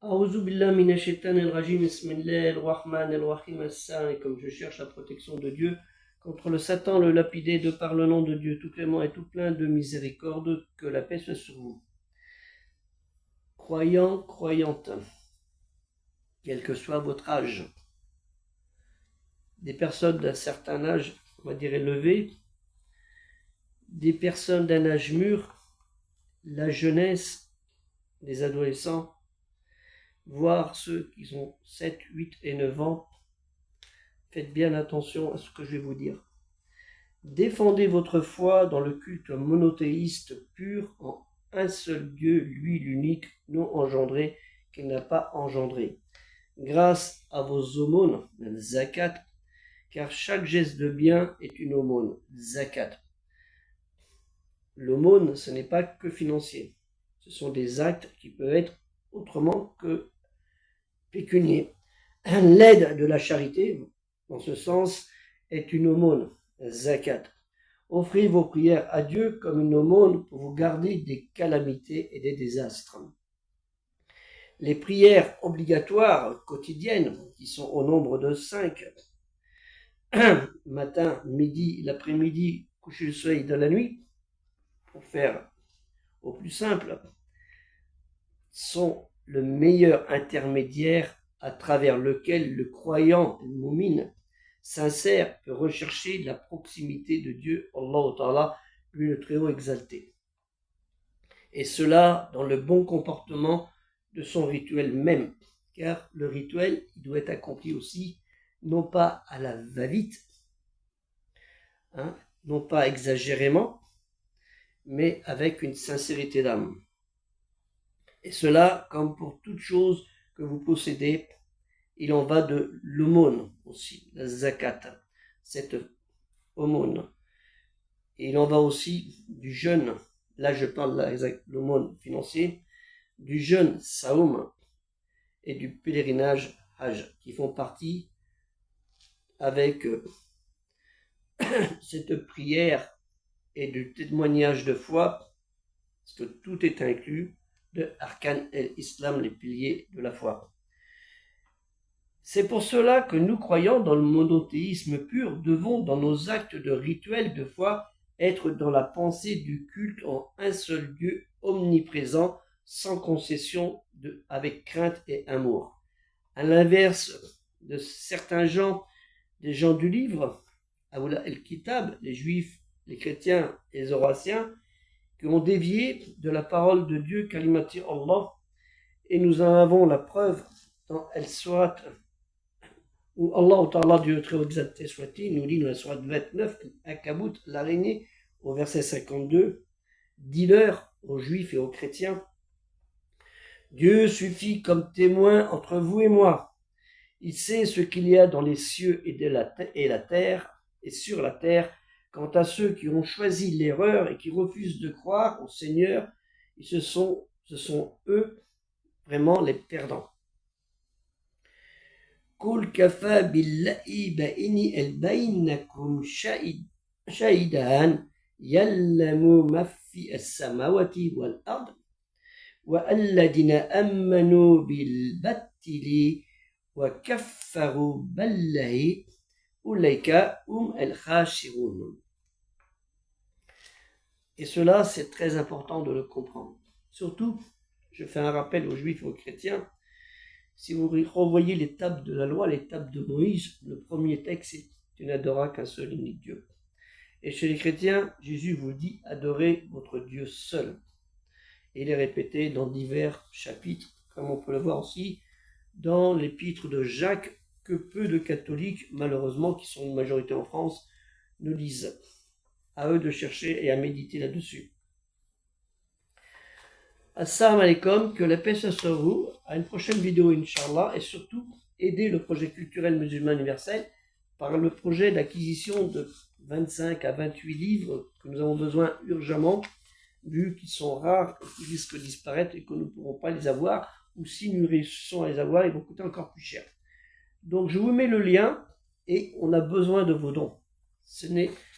A'udhu billah minash shaitanir rajim, bismillahir rahmanir rahim, et comme je cherche la protection de Dieu contre le Satan, le lapidé, de par le nom de Dieu tout clément et tout plein de miséricorde, que la paix soit sur vous. Croyants, croyantes, quel que soit votre âge, des personnes d'un certain âge, on va dire élevé, des personnes d'un âge mûr, la jeunesse, les adolescents, voire ceux qui ont 7, 8 et 9 ans, faites bien attention à ce que je vais vous dire. Défendez votre foi dans le culte monothéiste pur en un seul Dieu, lui l'unique, non engendré, qu'il n'a pas engendré. Grâce à vos aumônes, zakat, car chaque geste de bien est une aumône, zakat. L'aumône, ce n'est pas que financier. Ce sont des actes qui peuvent être autrement que pécuniers. L'aide de la charité, dans ce sens, est une aumône, zakat. Offrez vos prières à Dieu comme une aumône pour vous garder des calamités et des désastres. Les prières obligatoires quotidiennes, qui sont au nombre de 5, matin, midi, l'après-midi, coucher le soleil dans la nuit, pour faire au plus simple, sont le meilleur intermédiaire à travers lequel le croyant, le moumine, sincère, peut rechercher la proximité de Dieu, Allah Ta'ala, lui le très haut exalté. Et cela dans le bon comportement de son rituel même, car le rituel, il doit être accompli aussi, non pas à la va-vite, non pas exagérément, mais avec une sincérité d'âme. Et cela, comme pour toute chose que vous possédez, il en va de l'aumône aussi, la zakat, cette aumône. Et il en va aussi du jeûne, là je parle de l'aumône financier, du jeûne saoum et du pèlerinage hajj, qui font partie avec cette prière et du témoignage de foi, parce que tout est inclus, de Arkan el-Islam, les piliers de la foi. C'est pour cela que nous, croyants dans le monothéisme pur, devons, dans nos actes de rituel de foi, être dans la pensée du culte en un seul Dieu omniprésent, sans concession, avec crainte et amour. À l'inverse de certains gens, des gens du livre, Awla el-Kitab, les juifs, les chrétiens et les zoroastriens, qui ont dévié de la parole de Dieu, Kalimati Allah, et nous en avons la preuve dans El-Surat, où Allah Ta'ala, Dieu très exalté soit-il, nous dit dans la Surat 29, Akabut, l'araignée, au verset 52, dis-leur aux juifs et aux chrétiens, Dieu suffit comme témoin entre vous et moi. Il sait ce qu'il y a dans les cieux et la terre, et sur la terre. Quant à ceux qui ont choisi l'erreur et qui refusent de croire au Seigneur, ce sont eux vraiment les perdants. Kul kafa billahi ba'ini al-bainakum shahidan yallamu ma fi as-samawati wal ard wa alladina amanu bil battili wa kaffaru billahi ulaika al-khashirun. Et cela, c'est très important de le comprendre. Surtout, je fais un rappel aux juifs et aux chrétiens, si vous revoyez les tables de la loi, les tables de Moïse, le premier texte, c'est « Tu n'adoreras qu'un seul unique Dieu ». Et chez les chrétiens, Jésus vous dit « Adorez votre Dieu seul ». Et il est répété dans divers chapitres, comme on peut le voir aussi dans l'épître de Jacques, que peu de catholiques, malheureusement, qui sont une majorité en France, nous lisent. À eux de chercher et à méditer là-dessus. Assalamu alaikum, que la paix soit sur vous. À une prochaine vidéo, Inch'Allah, et surtout, aider le projet culturel musulman universel par le projet d'acquisition de 25 à 28 livres que nous avons besoin urgemment, vu qu'ils sont rares et qu'ils risquent de disparaître et que nous ne pourrons pas les avoir, ou si nous réussissons à les avoir, ils vont coûter encore plus cher. Donc je vous mets le lien, et on a besoin de vos dons.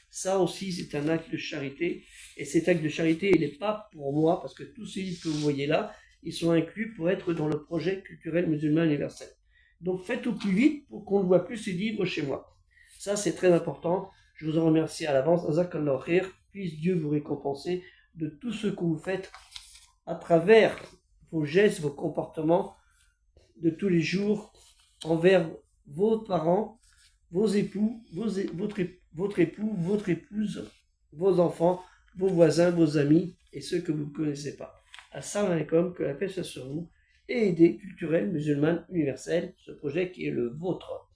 Ça aussi, c'est un acte de charité. Et cet acte de charité, il n'est pas pour moi, parce que tous ces livres que vous voyez là, ils sont inclus pour être dans le projet culturel musulman universel. Donc faites au plus vite pour qu'on ne voit plus ces livres chez moi. Ça, c'est très important. Je vous en remercie à l'avance. Jazakallahu khair. Puisse Dieu vous récompenser de tout ce que vous faites à travers vos gestes, vos comportements de tous les jours envers vos parents, vos époux, votre époux, votre épouse, vos enfants, vos voisins, vos amis et ceux que vous ne connaissez pas. Assalamu alaikum, que la paix soit sur vous et aider culturel musulman universel, ce projet qui est le vôtre.